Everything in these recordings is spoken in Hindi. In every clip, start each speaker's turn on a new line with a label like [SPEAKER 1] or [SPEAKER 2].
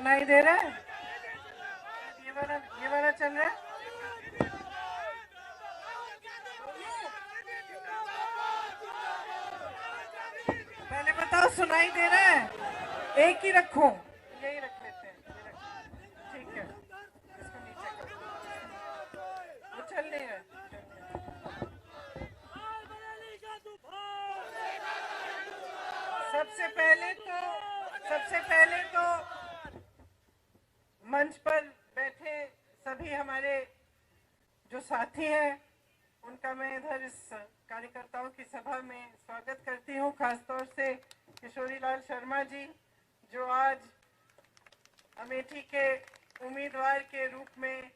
[SPEAKER 1] सुनाई दे रहा है? ये वाला चल रहा है? पहले बताओ सुनाई दे रहा है? एक ही रखूं? यही रख लेते हैं, ठीक है। इसको नीचे कर, वो चल नहीं है। सबसे पहले तो मंच पर बैठे सभी हमारे जो साथी हैं उनका मैं इधर इस कार्यकर्ताओं की सभा में स्वागत करती हूं। खासतौर से किशोरी लाल शर्मा जी जो आज अमेठी के उम्मीदवार के रूप में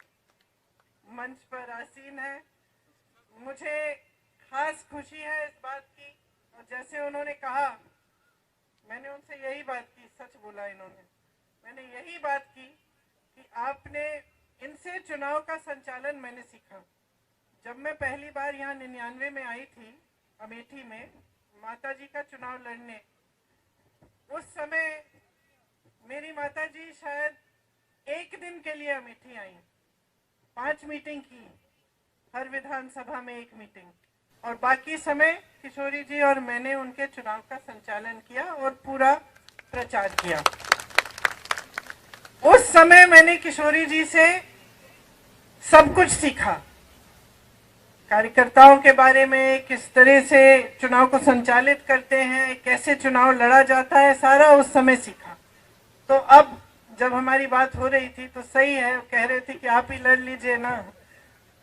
[SPEAKER 1] मंच पर आसीन है। मुझे खास खुशी है इस बात की, और जैसे उन्होंने कहा मैंने उनसे यही बात की, सच बोला इन्होंने, मैंने यही बात की कि आपने इनसे चुनाव का संचालन मैंने सीखा। जब मैं पहली बार यहाँ 99 में आई थी अमेठी में माताजी का चुनाव लड़ने, उस समय मेरी माताजी शायद एक दिन के लिए अमेठी आई, 5 मीटिंग की, हर विधानसभा में 1 मीटिंग, और बाकी समय किशोरी जी और मैंने उनके चुनाव का संचालन किया और पूरा प्रचार किया। उस समय मैंने किशोरी जी से सब कुछ सीखा, कार्यकर्ताओं के बारे में, किस तरह से चुनाव को संचालित करते हैं, कैसे चुनाव लड़ा जाता है, सारा उस समय सीखा। तो अब जब हमारी बात हो रही थी तो सही है, कह रहे थे कि आप ही लड़ लीजिए ना,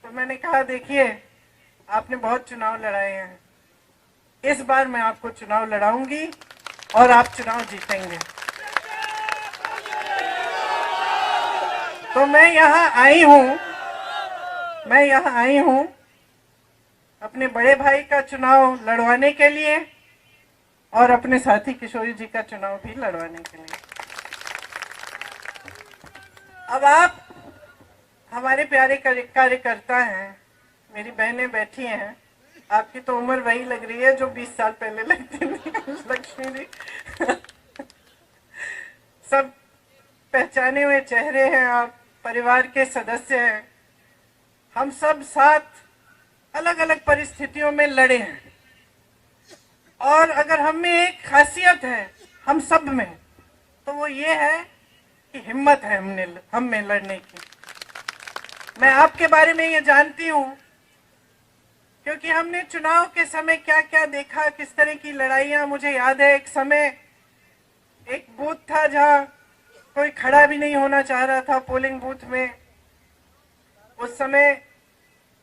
[SPEAKER 1] तो मैंने कहा देखिए आपने बहुत चुनाव लड़ाए हैं, इस बार मैं आपको चुनाव लड़ाऊंगी और आप चुनाव जीतेंगे। तो मैं यहाँ आई हूँ अपने बड़े भाई का चुनाव लड़वाने के लिए और अपने साथी किशोरी जी का चुनाव भी लड़वाने के लिए। अब आप हमारे प्यारे कार्यकर्ता हैं, मेरी बहनें बैठी हैं, आपकी तो उम्र वही लग रही है जो 20 साल पहले लगती थी लक्ष्मी जी। सब पहचाने हुए चेहरे हैं, आप परिवार के सदस्य हैं। हम सब साथ अलग अलग परिस्थितियों में लड़े हैं, और अगर हम में एक खासियत है हम सब में, तो वो ये है कि हिम्मत है हम में लड़ने की। मैं आपके बारे में ये जानती हूँ क्योंकि हमने चुनाव के समय क्या क्या देखा, किस तरह की लड़ाइयाँ। मुझे याद है एक समय एक बूथ था जहाँ कोई खड़ा भी नहीं होना चाह रहा था पोलिंग बूथ में। उस समय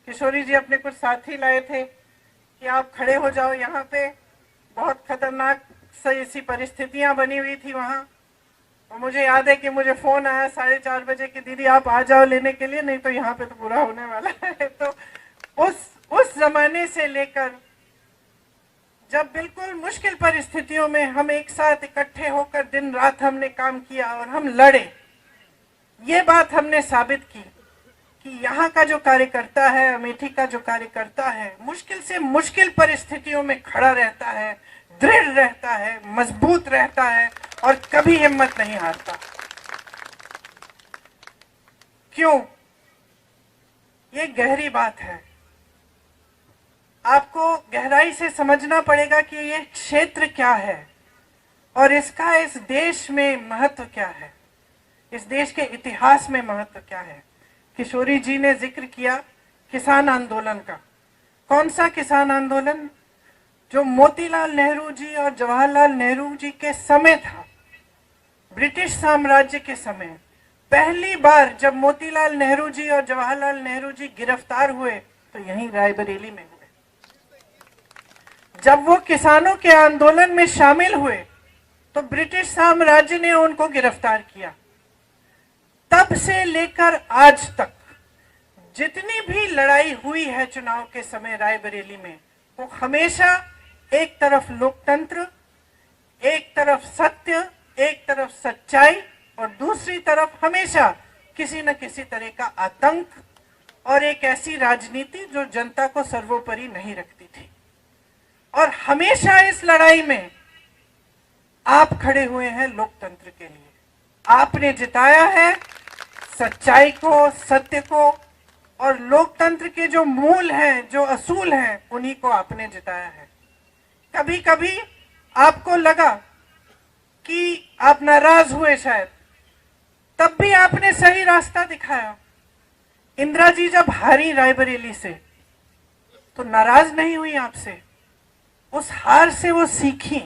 [SPEAKER 1] किशोरी जी अपने कुछ साथी लाए थे कि आप खड़े हो जाओ यहाँ पे, बहुत खतरनाक सी परिस्थितियाँ बनी हुई थी वहाँ। और मुझे याद है कि मुझे फोन आया 4:30 बजे कि दीदी आप आ जाओ लेने के लिए, नहीं तो यहाँ पे तो बुरा होने वाला है। तो उस जमाने से लेकर जब बिल्कुल मुश्किल परिस्थितियों में हम एक साथ इकट्ठे होकर दिन रात हमने काम किया और हम लड़े, ये बात हमने साबित की कि यहाँ का जो कार्यकर्ता है, अमेठी का जो कार्यकर्ता है, मुश्किल से मुश्किल परिस्थितियों में खड़ा रहता है, दृढ़ रहता है, मजबूत रहता है और कभी हिम्मत नहीं हारता। क्यों? ये गहरी बात है, आपको गहराई से समझना पड़ेगा कि ये क्षेत्र क्या है और इसका इस देश में महत्व क्या है, इस देश के इतिहास में महत्व क्या है। किशोरी जी ने जिक्र किया किसान आंदोलन का। कौन सा किसान आंदोलन? जो मोतीलाल नेहरू जी और जवाहरलाल नेहरू जी के समय था, ब्रिटिश साम्राज्य के समय। पहली बार जब मोतीलाल नेहरू जी और जवाहरलाल नेहरू जी गिरफ्तार हुए तो यहीं रायबरेली में हुए। जब वो किसानों के आंदोलन में शामिल हुए तो ब्रिटिश साम्राज्य ने उनको गिरफ्तार किया। तब से लेकर आज तक जितनी भी लड़ाई हुई है चुनाव के समय रायबरेली में, वो हमेशा एक तरफ लोकतंत्र, एक तरफ सत्य, एक तरफ सच्चाई और दूसरी तरफ हमेशा किसी न किसी तरह का आतंक और एक ऐसी राजनीति जो जनता को सर्वोपरि नहीं रखती थी। और हमेशा इस लड़ाई में आप खड़े हुए हैं लोकतंत्र के लिए, आपने जिताया है सच्चाई को, सत्य को, और लोकतंत्र के जो मूल हैं, जो असूल हैं, उन्हीं को आपने जिताया है। कभी कभी आपको लगा कि आप नाराज हुए शायद, तब भी आपने सही रास्ता दिखाया। इंदिरा जी जब हारी रायबरेली से तो नाराज नहीं हुई आपसे, उस हार से वो सीखी,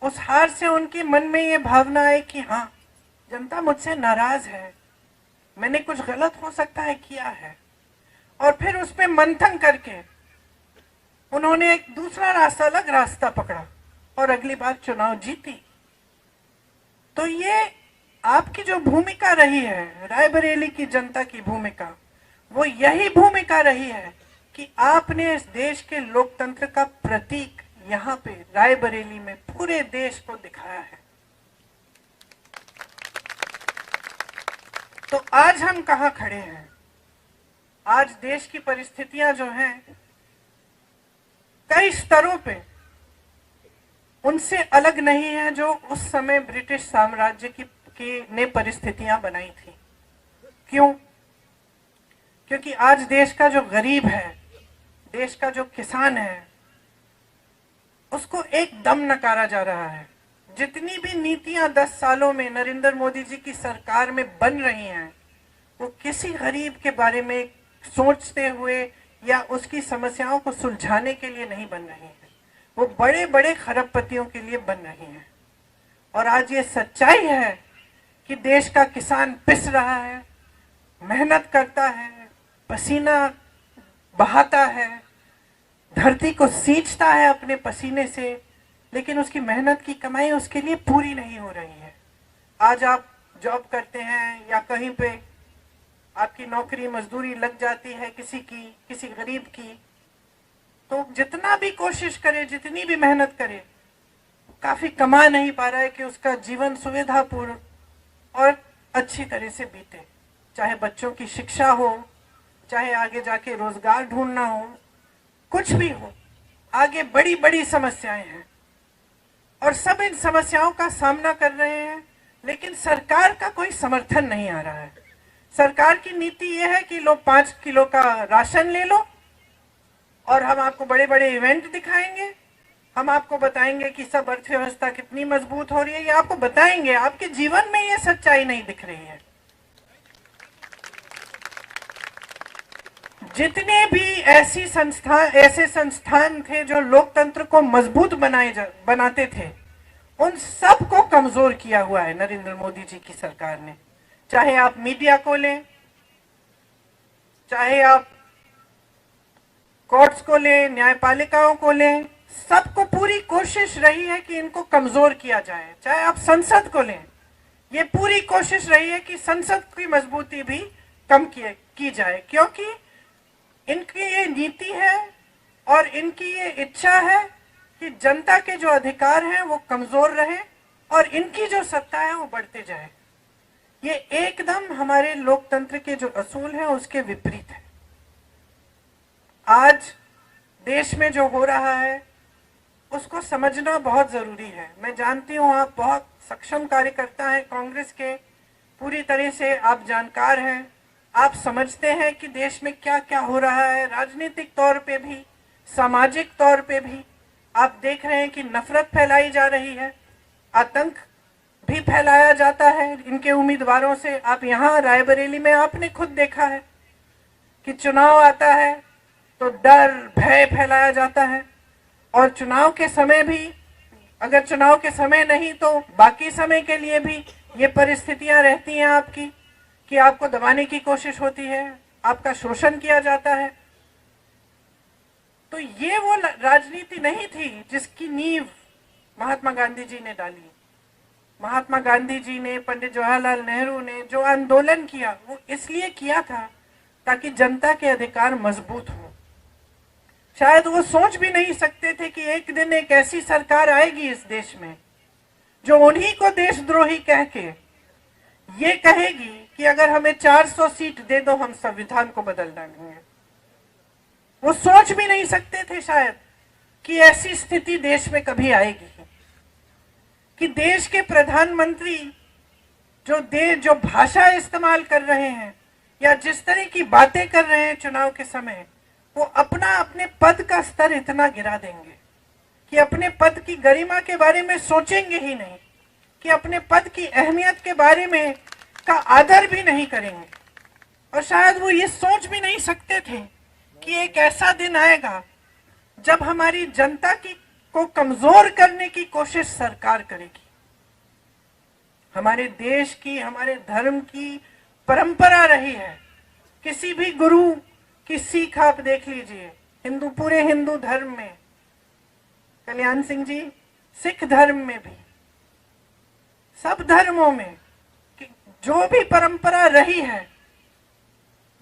[SPEAKER 1] उस हार से उनके मन में ये भावना आई कि हाँ, जनता मुझसे नाराज है, मैंने कुछ गलत हो सकता है किया है, और फिर उस पर मंथन करके उन्होंने एक दूसरा रास्ता, अलग रास्ता पकड़ा और अगली बार चुनाव जीती। तो ये आपकी जो भूमिका रही है, रायबरेली की जनता की भूमिका, वो यही भूमिका रही है कि आपने इस देश के लोकतंत्र का प्रतीक यहाँ पे रायबरेली में पूरे देश को दिखाया है। तो आज हम कहाँ खड़े हैं? आज देश की परिस्थितियां जो हैं कई स्तरों पे उनसे अलग नहीं है जो उस समय ब्रिटिश साम्राज्य की ने परिस्थितियां बनाई थी। क्यों? क्योंकि आज देश का जो गरीब है, देश का जो किसान है, उसको एकदम नकारा जा रहा है। जितनी भी नीतियां 10 सालों में नरेंद्र मोदी जी की सरकार में बन रही हैं, वो किसी गरीब के बारे में सोचते हुए या उसकी समस्याओं को सुलझाने के लिए नहीं बन रही हैं, वो बड़े बड़े खरबपतियों के लिए बन रही हैं। और आज ये सच्चाई है कि देश का किसान पिस रहा है, मेहनत करता है, पसीना बहाता है, धरती को सींचता है अपने पसीने से, लेकिन उसकी मेहनत की कमाई उसके लिए पूरी नहीं हो रही है। आज आप जॉब करते हैं या कहीं पे आपकी नौकरी मजदूरी लग जाती है किसी गरीब की, तो जितना भी कोशिश करे, जितनी भी मेहनत करे, काफी कमा नहीं पा रहा है कि उसका जीवन सुविधापूर्ण और अच्छी तरह से बीते। चाहे बच्चों की शिक्षा हो, चाहे आगे जाके रोजगार ढूंढना हो, कुछ भी हो, आगे बड़ी बड़ी समस्याएं हैं और सब इन समस्याओं का सामना कर रहे हैं, लेकिन सरकार का कोई समर्थन नहीं आ रहा है। सरकार की नीति यह है कि लो 5 किलो का राशन ले लो और हम आपको बड़े बड़े इवेंट दिखाएंगे, हम आपको बताएंगे कि सब अर्थव्यवस्था कितनी मजबूत हो रही है, ये आपको बताएंगे। आपके जीवन में ये सच्चाई नहीं दिख रही है। जितने भी ऐसे संस्थान थे जो लोकतंत्र को मजबूत बनाते थे, उन सब को कमजोर किया हुआ है नरेंद्र मोदी जी की सरकार ने। चाहे आप मीडिया को लें, चाहे आप कोर्ट्स को लें, न्यायपालिकाओं को लें, सबको पूरी कोशिश रही है कि इनको कमजोर किया जाए। चाहे आप संसद को लें, ये पूरी कोशिश रही है कि संसद की मजबूती भी कम की जाए, क्योंकि इनकी ये नीति है और इनकी ये इच्छा है कि जनता के जो अधिकार हैं वो कमजोर रहे और इनकी जो सत्ता है वो बढ़ते जाए। ये एकदम हमारे लोकतंत्र के जो असूल हैं उसके विपरीत है। आज देश में जो हो रहा है उसको समझना बहुत जरूरी है। मैं जानती हूँ आप बहुत सक्षम कार्यकर्ता हैं कांग्रेस के, पूरी तरह से आप जानकार हैं, आप समझते हैं कि देश में क्या क्या हो रहा है। राजनीतिक तौर पे भी, सामाजिक तौर पे भी आप देख रहे हैं कि नफरत फैलाई जा रही है, आतंक भी फैलाया जाता है इनके उम्मीदवारों से। आप यहाँ रायबरेली में आपने खुद देखा है कि चुनाव आता है तो डर भय फैलाया जाता है, और चुनाव के समय भी, अगर चुनाव के समय नहीं तो बाकी समय के लिए भी ये परिस्थितियां रहती हैं आपकी कि आपको दबाने की कोशिश होती है, आपका शोषण किया जाता है। तो ये वो राजनीति नहीं थी जिसकी नींव महात्मा गांधी जी ने डाली। महात्मा गांधी जी ने, पंडित जवाहरलाल नेहरू ने जो आंदोलन किया वो इसलिए किया था ताकि जनता के अधिकार मजबूत हो। शायद वो सोच भी नहीं सकते थे कि एक दिन एक ऐसी सरकार आएगी इस देश में जो उन्हीं को देशद्रोही कह के ये कहेगी कि अगर हमें 400 सीट दे दो हम संविधान को बदल डालेंगे। वो सोच भी नहीं सकते थे शायद कि ऐसी स्थिति देश में कभी आएगी कि देश के प्रधानमंत्री जो भाषा इस्तेमाल कर रहे हैं या जिस तरह की बातें कर रहे हैं चुनाव के समय, वो अपने पद का स्तर इतना गिरा देंगे कि अपने पद की गरिमा के बारे में सोचेंगे ही नहीं, कि अपने पद की अहमियत के बारे में का आदर भी नहीं करेंगे। और शायद वो ये सोच भी नहीं सकते थे कि एक ऐसा दिन आएगा जब हमारी जनता को कमजोर करने की कोशिश सरकार करेगी। हमारे देश की, हमारे धर्म की परंपरा रही है, किसी भी गुरु की सीख आप देख लीजिए, पूरे हिंदू धर्म में, कल्याण सिंह जी, सिख धर्म में भी, सब धर्मों में जो भी परंपरा रही है,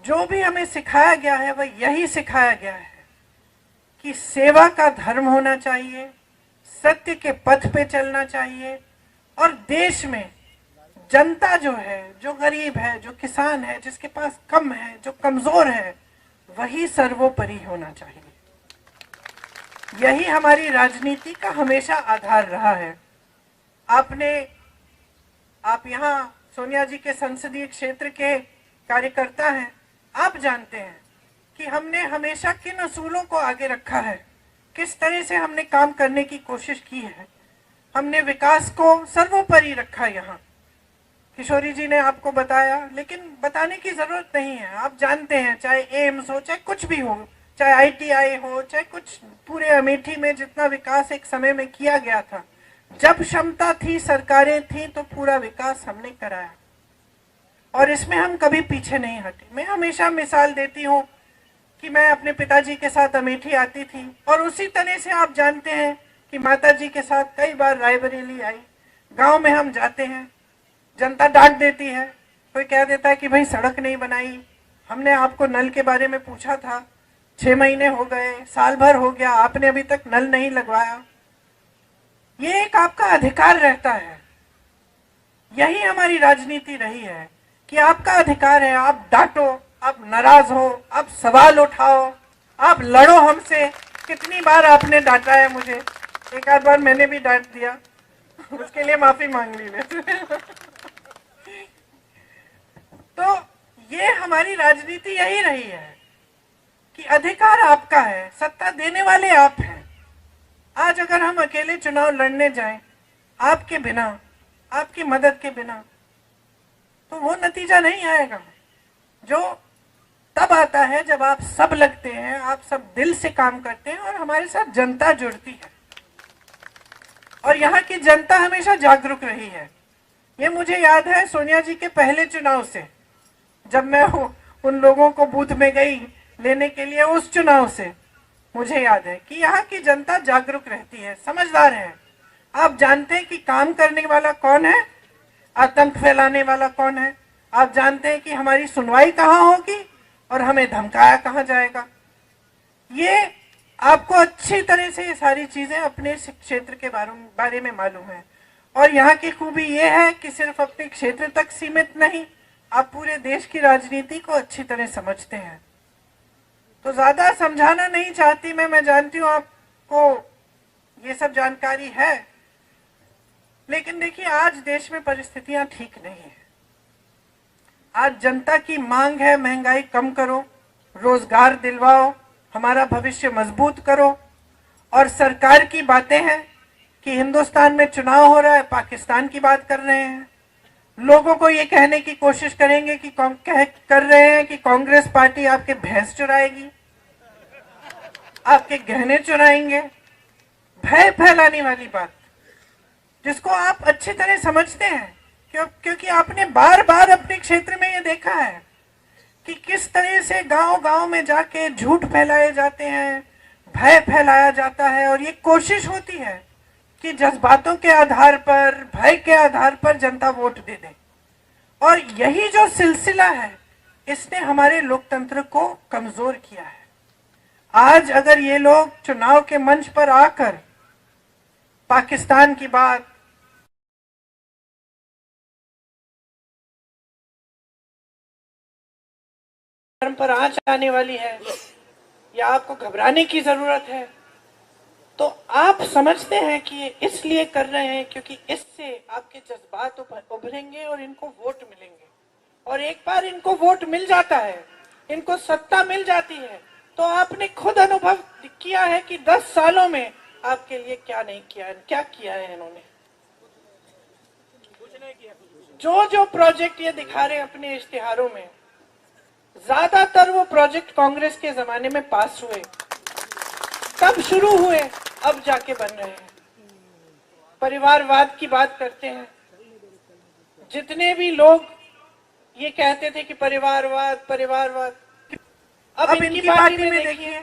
[SPEAKER 1] जो भी हमें सिखाया गया है, वह यही सिखाया गया है कि सेवा का धर्म होना चाहिए, सत्य के पथ पे चलना चाहिए, और देश में जनता जो है, जो गरीब है, जो किसान है, जिसके पास कम है, जो कमजोर है, वही सर्वोपरि होना चाहिए। यही हमारी राजनीति का हमेशा आधार रहा है। आप यहाँ सोनिया जी के संसदीय क्षेत्र के कार्यकर्ता हैं, आप जानते हैं कि हमने हमेशा किन असूलों को आगे रखा है, किस तरह से हमने काम करने की कोशिश की है। हमने विकास को सर्वोपरि रखा। यहाँ किशोरी जी ने आपको बताया, लेकिन बताने की जरूरत नहीं है, आप जानते हैं, चाहे एम्स हो, चाहे कुछ भी हो, चाहे आईटीआई हो, चाहे कुछ, पूरे अमेठी में जितना विकास एक समय में किया गया था, जब क्षमता थी, सरकारें थी, तो पूरा विकास हमने कराया, और इसमें हम कभी पीछे नहीं हटे। मैं हमेशा मिसाल देती हूँ कि मैं अपने पिताजी के साथ अमेठी आती थी, और उसी तरह से आप जानते हैं कि माताजी के साथ कई बार रायबरेली आई। गांव में हम जाते हैं, जनता डांट देती है, कोई कह देता है कि भाई सड़क नहीं बनाई, हमने आपको नल के बारे में पूछा था, 6 महीने हो गए, साल भर हो गया, आपने अभी तक नल नहीं लगवाया। ये एक आपका अधिकार रहता है। यही हमारी राजनीति रही है कि आपका अधिकार है, आप डांटो, आप नाराज हो, आप सवाल उठाओ, आप लड़ो हमसे। कितनी बार आपने डांटा है मुझे, एक आध बार मैंने भी डांट दिया, उसके लिए माफी मांग ली मैं। तो ये हमारी राजनीति यही रही है कि अधिकार आपका है, सत्ता देने वाले आप हैं। आज अगर हम अकेले चुनाव लड़ने जाएं, आपके बिना, आपकी मदद के बिना, तो वो नतीजा नहीं आएगा जो तब आता है जब आप सब लगते हैं, आप सब दिल से काम करते हैं, और हमारे साथ जनता जुड़ती है। और यहाँ की जनता हमेशा जागरूक रही है। ये मुझे याद है सोनिया जी के पहले चुनाव से, जब मैं उन लोगों को बूथ में गई लेने के लिए, उस चुनाव से मुझे याद है कि यहाँ की जनता जागरूक रहती है, समझदार है। आप जानते हैं कि काम करने वाला कौन है, आतंक फैलाने वाला कौन है। आप जानते हैं कि हमारी सुनवाई कहाँ होगी और हमें धमकाया कहाँ जाएगा। ये आपको अच्छी तरह से ये सारी चीजें अपने क्षेत्र के बारे में मालूम है। और यहाँ की खूबी ये है कि सिर्फ अपने क्षेत्र तक सीमित नहीं, आप पूरे देश की राजनीति को अच्छी तरह समझते हैं। तो ज्यादा समझाना नहीं चाहती मैं जानती हूँ आपको ये सब जानकारी है, लेकिन देखिए आज देश में परिस्थितियां ठीक नहीं है। आज जनता की मांग है, महंगाई कम करो, रोजगार दिलवाओ, हमारा भविष्य मजबूत करो। और सरकार की बातें हैं कि हिंदुस्तान में चुनाव हो रहा है, पाकिस्तान की बात कर रहे हैं। लोगों को ये कहने की कोशिश करेंगे कि कर रहे हैं कि कांग्रेस पार्टी आपके भैंस चुराएगी, आपके गहने चुराएंगे। भय फैलाने वाली बात, जिसको आप अच्छी तरह समझते हैं, क्योंकि आपने बार बार अपने क्षेत्र में ये देखा है कि किस तरह से गांव गांव में जाके झूठ फैलाए जाते हैं, भय फैलाया जाता है, और ये कोशिश होती है कि जज्बातों के आधार पर, भय के आधार पर जनता वोट दे दे। और यही जो सिलसिला है, इसने हमारे लोकतंत्र को कमजोर किया है। आज अगर ये लोग चुनाव के मंच पर आकर पाकिस्तान की बात, पर आंच आने वाली है, या आपको घबराने की जरूरत है, तो आप समझते हैं कि ये इसलिए कर रहे हैं क्योंकि इससे आपके जज्बात उभरेंगे और इनको वोट मिलेंगे। और एक बार इनको वोट मिल जाता है, इनको सत्ता मिल जाती है, तो आपने खुद अनुभव किया है कि 10 सालों में आपके लिए क्या नहीं किया है, क्या किया है इन्होंने। जो जो प्रोजेक्ट ये दिखा रहे हैं अपने इश्तिहारों में, ज्यादातर वो प्रोजेक्ट कांग्रेस के जमाने में पास हुए, तब शुरू हुए, अब जाके बन रहे हैं। परिवारवाद की बात करते हैं, जितने भी लोग ये कहते थे कि परिवारवाद परिवारवाद, अब इनकी पार्टी में देखिए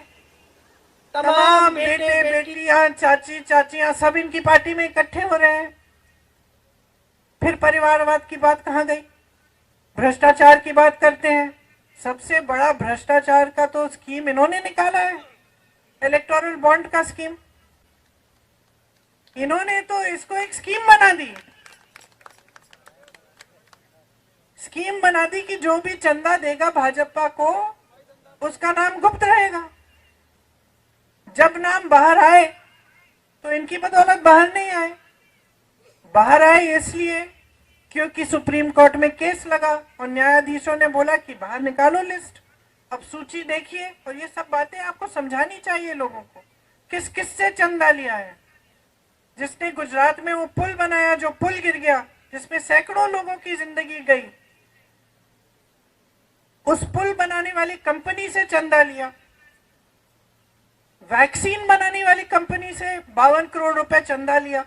[SPEAKER 1] तमाम बेटे बेटियां चाची चाचियां सब इनकी पार्टी में इकट्ठे हो रहे हैं। फिर परिवारवाद की बात कहां गई? भ्रष्टाचार की बात करते हैं। सबसे बड़ा भ्रष्टाचार का तो स्कीम इन्होंने निकाला है, इलेक्टोरल बॉन्ड का स्कीम। इन्होंने तो इसको एक स्कीम बना दी, स्कीम बना दी कि जो भी चंदा देगा भाजपा को उसका नाम गुप्त रहेगा। जब नाम बाहर आए तो इनकी बदौलत बाहर नहीं आए। बाहर आए इसलिए क्योंकि सुप्रीम कोर्ट में केस लगा और न्यायाधीशों ने बोला कि बाहर निकालो लिस्ट, अब सूची देखिए। और ये सब बातें आपको समझानी चाहिए लोगों को, किस किस से चंदा लिया है। जिसने गुजरात में वो पुल बनाया, जो पुल गिर गया, जिसमें सैकड़ों लोगों की जिंदगी गई, उस पुल बनाने वाली कंपनी से चंदा लिया। वैक्सीन बनाने वाली कंपनी से 52 करोड़ रुपए चंदा लिया।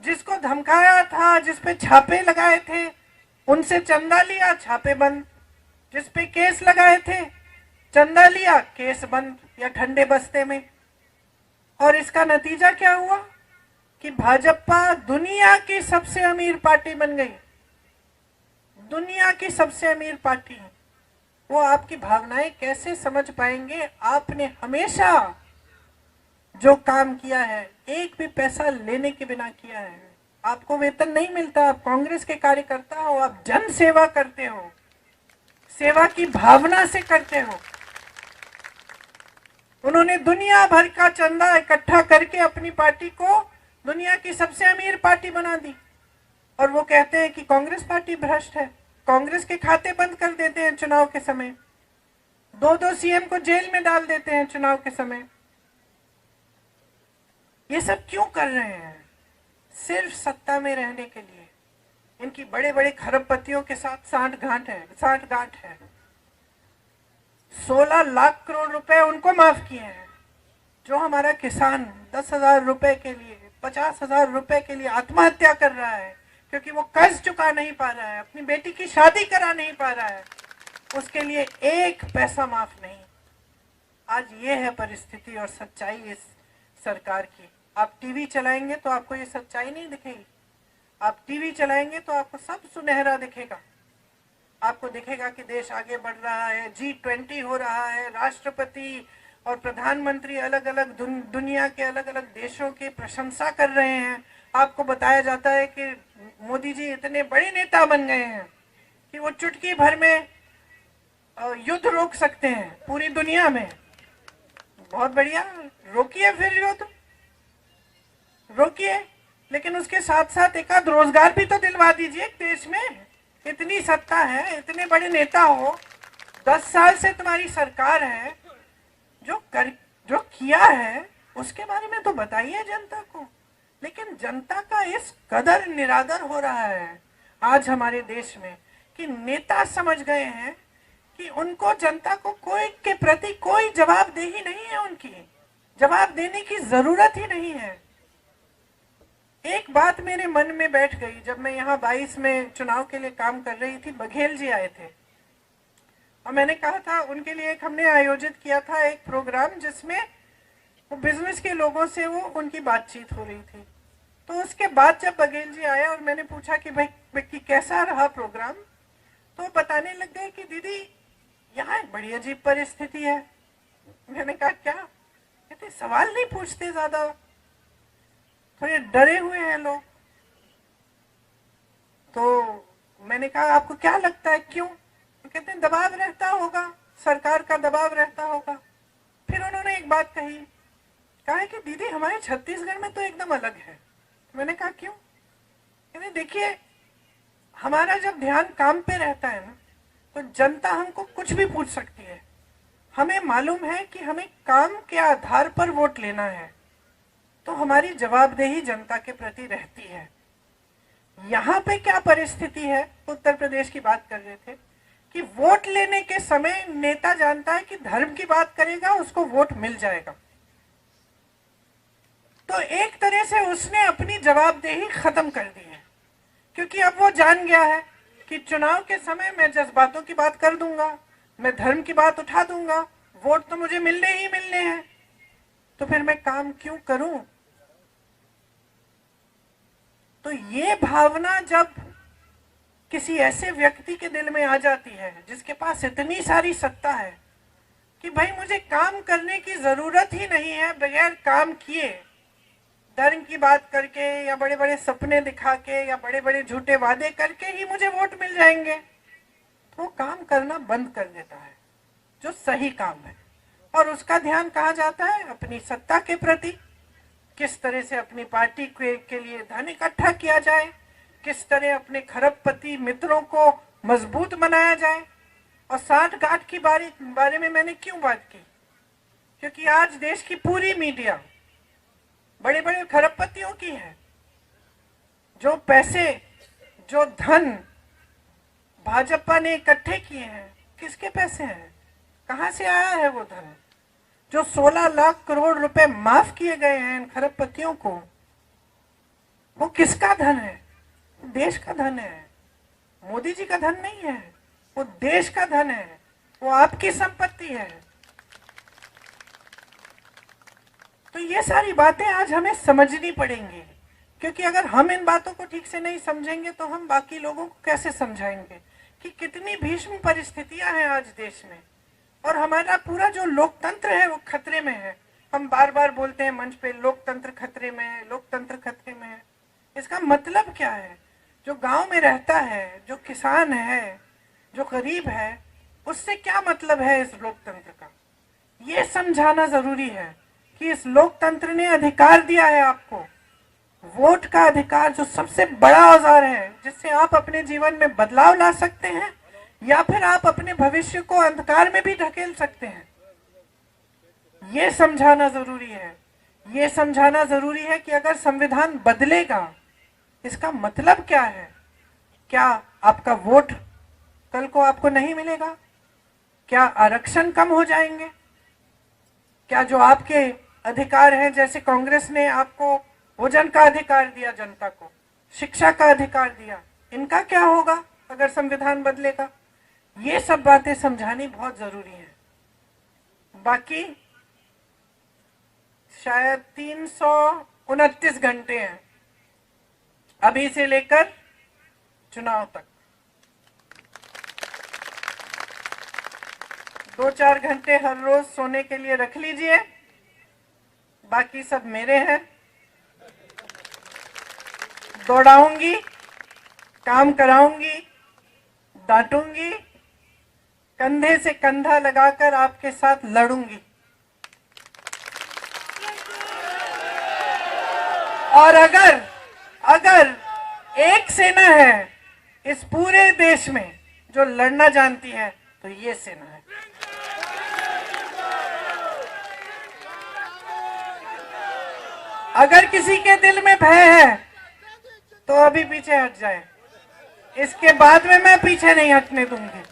[SPEAKER 1] जिसको धमकाया था, जिसपे छापे लगाए थे, उनसे चंदा लिया, छापे बंद। जिसपे केस लगाए थे, चंदा लिया, केस बंद या ठंडे बस्ते में। और इसका नतीजा क्या हुआ कि भाजपा दुनिया की सबसे अमीर पार्टी बन गई, दुनिया की सबसे अमीर पार्टी है। वो आपकी भावनाएं कैसे समझ पाएंगे? आपने हमेशा जो काम किया है एक भी पैसा लेने के बिना किया है। आपको वेतन नहीं मिलता, आप कांग्रेस के कार्यकर्ता हो, आप जन सेवा करते हो, सेवा की भावना से करते हो। उन्होंने दुनिया भर का चंदा इकट्ठा करके अपनी पार्टी को दुनिया की सबसे अमीर पार्टी बना दी। और वो कहते हैं कि कांग्रेस पार्टी भ्रष्ट है, कांग्रेस के खाते बंद कर देते हैं चुनाव के समय, 2-2 सीएम को जेल में डाल देते हैं चुनाव के समय। ये सब क्यों कर रहे हैं? सिर्फ सत्ता में रहने के लिए। इनकी बड़े बड़े खरबपतियों के साथ सांठगांठ है। 16 लाख करोड़ रुपए उनको माफ किए हैं। जो हमारा किसान 10,000 रुपए के लिए, 50,000 रुपए के लिए आत्महत्या कर रहा है क्योंकि वो कर्ज चुका नहीं पा रहा है, अपनी बेटी की शादी करा नहीं पा रहा है, उसके लिए एक पैसा माफ नहीं। आज ये है परिस्थिति और सच्चाई इस सरकार की। आप टीवी चलाएंगे तो आपको ये सच्चाई नहीं दिखेगी। आप टीवी चलाएंगे तो आपको सब सुनहरा दिखेगा। आपको दिखेगा कि देश आगे बढ़ रहा है, G20 हो रहा है, राष्ट्रपति और प्रधानमंत्री अलग अलग दुनिया के अलग अलग देशों की प्रशंसा कर रहे हैं। आपको बताया जाता है कि मोदी जी इतने बड़े नेता बन गए हैं कि वो चुटकी भर में युद्ध रोक सकते हैं पूरी दुनिया में। बहुत बढ़िया, रोकिए, फिर युद्ध रोकिए, लेकिन उसके साथ साथ एक आध रोजगार भी तो दिलवा दीजिए देश में। इतनी सत्ता है, इतने बड़े नेता हो, 10 साल से तुम्हारी सरकार है, जो किया है उसके बारे में तो बताइए जनता को। लेकिन जनता का इस कदर निरादर हो रहा है आज हमारे देश में कि नेता समझ गए हैं कि उनको जनता को कोई के प्रति कोई जवाबदेही नहीं है, उनकी जवाब देने की जरूरत ही नहीं है। एक बात मेरे मन में बैठ गई, जब मैं यहाँ 22 में चुनाव के लिए काम कर रही थी, बघेल जी आए थे और मैंने कहा था उनके लिए हमने आयोजित किया था एक प्रोग्राम जिसमें वो बिजनेस के लोगों से वो उनकी बातचीत हो रही थी। तो उसके बाद जब बघेल जी आए और मैंने पूछा कि भाई कि कैसा रहा प्रोग्राम, तो बताने लग गए कि दीदी यहाँ एक बड़ी अजीब परिस्थिति है। मैंने कहा क्या? कहते सवाल नहीं पूछते, ज्यादा थोड़े डरे हुए हैं लोग। तो मैंने कहा आपको क्या लगता है क्यों? तो कहते हैं दबाव रहता होगा, सरकार का दबाव रहता होगा। फिर उन्होंने एक बात कही, कहा है कि दीदी हमारे छत्तीसगढ़ में तो एकदम अलग है। मैंने कहा क्यों? कहते देखिए, हमारा जब ध्यान काम पे रहता है ना, तो जनता हमको कुछ भी पूछ सकती है। हमें मालूम है कि हमें काम के आधार पर वोट लेना है, तो हमारी जवाबदेही जनता के प्रति रहती है। यहाँ पे क्या परिस्थिति है, उत्तर प्रदेश की बात कर रहे थे कि वोट लेने के समय नेता जानता है कि धर्म की बात करेगा उसको वोट मिल जाएगा, तो एक तरह से उसने अपनी जवाबदेही खत्म कर दी है, क्योंकि अब वो जान गया है कि चुनाव के समय मैं जज्बातों की बात कर दूंगा, मैं धर्म की बात उठा दूंगा, वोट तो मुझे मिलने ही मिलने हैं, तो फिर मैं काम क्यों करूं? तो ये भावना जब किसी ऐसे व्यक्ति के दिल में आ जाती है जिसके पास इतनी सारी सत्ता है कि भाई मुझे काम करने की जरूरत ही नहीं है, बगैर काम किए धर्म की बात करके या बड़े बड़े सपने दिखा के या बड़े बड़े झूठे वादे करके ही मुझे वोट मिल जाएंगे, तो वो काम करना बंद कर देता है जो सही काम है। और उसका ध्यान कहाँ जाता है? अपनी सत्ता के प्रति, किस तरह से अपनी पार्टी के लिए धन इकट्ठा किया जाए, किस तरह अपने खरबपति मित्रों को मजबूत बनाया जाए। और साठ गांठ की बारे में मैंने क्यों बात की? क्योंकि आज देश की पूरी मीडिया बड़े बड़े खरबपतियों की है। जो पैसे, जो धन भाजपा ने इकट्ठे किए हैं, किसके पैसे हैं? कहां से आया है वो धन? जो 16 लाख करोड़ रुपए माफ किए गए हैं इन खरबपतियों को, वो किसका धन है? देश का धन है। मोदी जी का धन नहीं है, वो देश का धन है, वो आपकी संपत्ति है। तो ये सारी बातें आज हमें समझनी पड़ेंगी, क्योंकि अगर हम इन बातों को ठीक से नहीं समझेंगे तो हम बाकी लोगों को कैसे समझाएंगे कि कितनी भीषण परिस्थितियां हैं आज देश में, और हमारा पूरा जो लोकतंत्र है वो खतरे में है। हम बार बार बोलते हैं मंच पे, लोकतंत्र खतरे में है, लोकतंत्र खतरे में है। इसका मतलब क्या है? जो गांव में रहता है, जो किसान है, जो गरीब है, उससे क्या मतलब है इस लोकतंत्र का? ये समझाना जरूरी है कि इस लोकतंत्र ने अधिकार दिया है आपको, वोट का अधिकार, जो सबसे बड़ा औजार है जिससे आप अपने जीवन में बदलाव ला सकते हैं या फिर आप अपने भविष्य को अंधकार में भी ढकेल सकते हैं। ये समझाना जरूरी है। ये समझाना जरूरी है कि अगर संविधान बदलेगा, इसका मतलब क्या है? क्या आपका वोट कल को आपको नहीं मिलेगा? क्या आरक्षण कम हो जाएंगे? क्या जो आपके अधिकार हैं, जैसे कांग्रेस ने आपको भोजन का अधिकार दिया, जनता को शिक्षा का अधिकार दिया, इनका क्या होगा अगर संविधान बदलेगा? ये सब बातें समझानी बहुत जरूरी है। बाकी शायद 329 घंटे हैं अभी से लेकर चुनाव तक। 2-4 घंटे हर रोज सोने के लिए रख लीजिए, बाकी सब मेरे हैं। दौड़ाऊंगी, काम कराऊंगी, डांटूंगी, कंधे से कंधा लगाकर आपके साथ लड़ूंगी। और अगर एक सेना है इस पूरे देश में जो लड़ना जानती है, तो ये सेना है। अगर किसी के दिल में भय है तो अभी पीछे हट जाए, इसके बाद में मैं पीछे नहीं हटने दूंगी।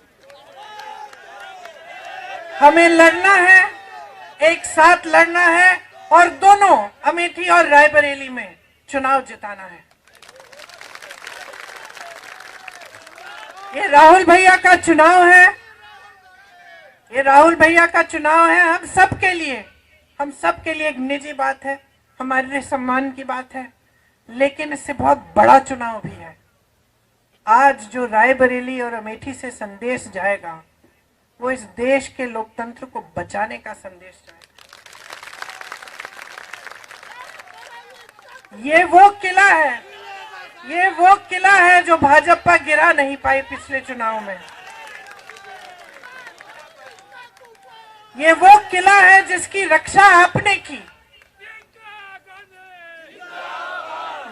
[SPEAKER 1] हमें लड़ना है, एक साथ लड़ना है, और दोनों अमेठी और रायबरेली में चुनाव जिताना है। ये राहुल भैया का चुनाव है, ये राहुल भैया का चुनाव है। हम सब के लिए एक निजी बात है, हमारे सम्मान की बात है, लेकिन इससे बहुत बड़ा चुनाव भी है। आज जो रायबरेली और अमेठी से संदेश जाएगा, वो इस देश के लोकतंत्र को बचाने का संदेश जाएगा। ये वो किला है जो भाजपा गिरा नहीं पाई पिछले चुनाव में। ये वो किला है जिसकी रक्षा आपने की,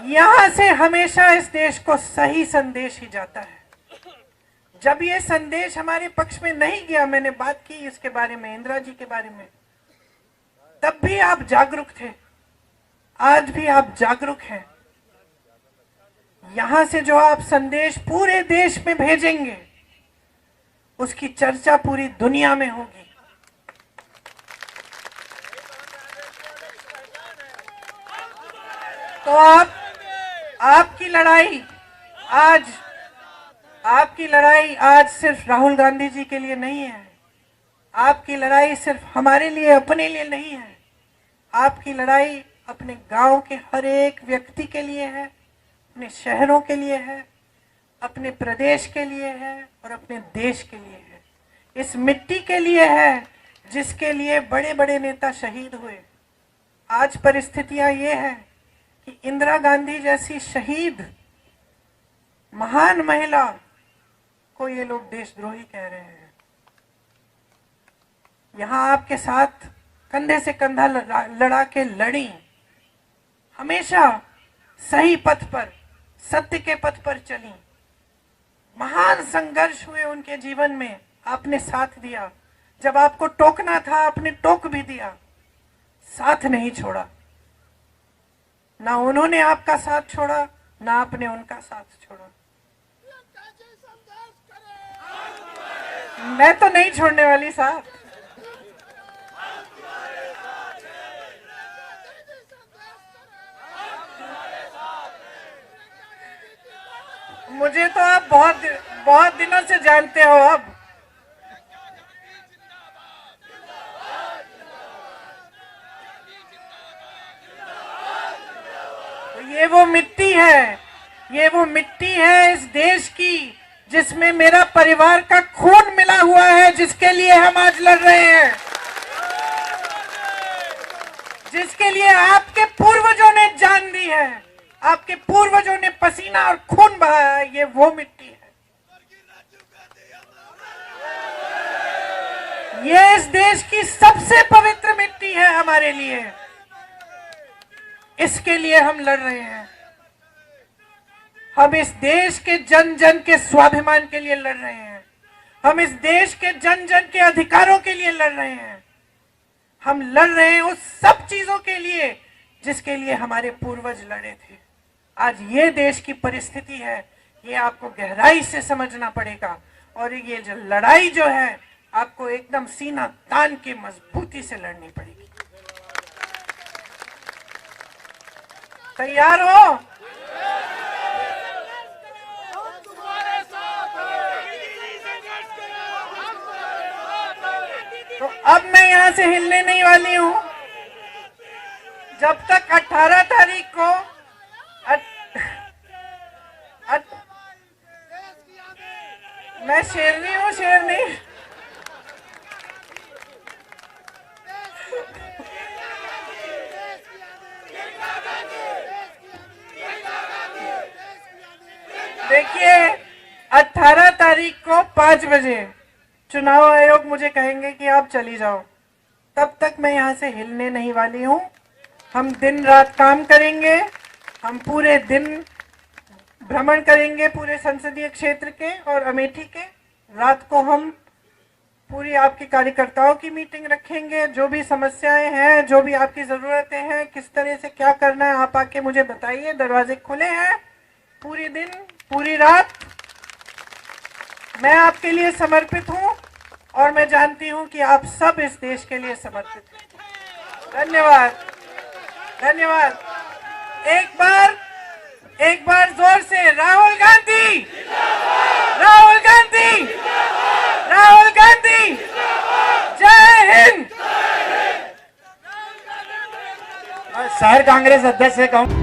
[SPEAKER 1] यहां से हमेशा इस देश को सही संदेश ही जाता है। जब ये संदेश हमारे पक्ष में नहीं गया, मैंने बात की इसके बारे में, इंदिरा जी के बारे में, तब भी आप जागरूक थे, आज भी आप जागरूक हैं। यहां से जो आप संदेश पूरे देश में भेजेंगे, उसकी चर्चा पूरी दुनिया में होगी। तो आपकी लड़ाई आज सिर्फ राहुल गांधी जी के लिए नहीं है। आपकी लड़ाई सिर्फ हमारे लिए, अपने लिए नहीं है। आपकी लड़ाई अपने गांव के हर एक व्यक्ति के लिए है, अपने शहरों के लिए है, अपने प्रदेश के लिए है और अपने देश के लिए है। इस मिट्टी के लिए है जिसके लिए बड़े बड़े नेता शहीद हुए। आज परिस्थितियां ये है कि इंदिरा गांधी जैसी शहीद महान महिला को ये लोग देशद्रोही कह रहे हैं। यहां आपके साथ कंधे से कंधा लड़ा के लड़ी, हमेशा सही पथ पर, सत्य के पथ पर चली। महान संघर्ष हुए उनके जीवन में, आपने साथ दिया। जब आपको टोकना था, आपने टोक भी दिया, साथ नहीं छोड़ा। ना उन्होंने आपका साथ छोड़ा, ना आपने उनका साथ छोड़ा। मैं तो नहीं छोड़ने वाली साहब। मुझे तो आप बहुत दिनों से जानते हो। अब ये वो मिट्टी है इस देश की, जिसमें मेरा परिवार का खून मिला हुआ है, जिसके लिए हम आज लड़ रहे हैं, जिसके लिए आपके पूर्वजों ने जान दी है, आपके पूर्वजों ने पसीना और खून बहाया है। ये वो मिट्टी है, ये इस देश की सबसे पवित्र मिट्टी है हमारे लिए। इसके लिए हम लड़ रहे हैं। हम इस देश के जन जन के स्वाभिमान के लिए लड़ रहे हैं। हम इस देश के जन जन के अधिकारों के लिए लड़ रहे हैं। हम लड़ रहे हैं उस सब चीजों के लिए जिसके लिए हमारे पूर्वज लड़े थे। आज ये देश की परिस्थिति है, ये आपको गहराई से समझना पड़ेगा। और ये जो लड़ाई जो है, आपको एकदम सीना तान के मजबूती से लड़नी पड़ेगी। तैयार हो? तो अब मैं यहां से हिलने नहीं वाली हूं जब तक 18 तारीख को मैं शेरनी हूं, शेरनी। देखिए, 18 तारीख को 5 बजे चुनाव आयोग मुझे कहेंगे कि आप चली जाओ। तब तक मैं यहाँ से हिलने नहीं वाली हूँ। हम दिन रात काम करेंगे। हम पूरे दिन भ्रमण करेंगे पूरे संसदीय क्षेत्र के और अमेठी के। रात को हम पूरी आपके कार्यकर्ताओं की मीटिंग रखेंगे। जो भी समस्याएं हैं, जो भी आपकी ज़रूरतें हैं, किस तरह से क्या करना है, आप आके मुझे बताइए। दरवाजे खुले हैं। पूरी दिन, पूरी रात मैं आपके लिए समर्पित हूं और मैं जानती हूं कि आप सब इस देश के लिए समर्पित हैं। धन्यवाद, धन्यवाद। एक बार जोर से राहुल गांधी, राहुल गांधी, राहुल गांधी, जय हिंद।
[SPEAKER 2] शहर कांग्रेस अध्यक्ष से कहूं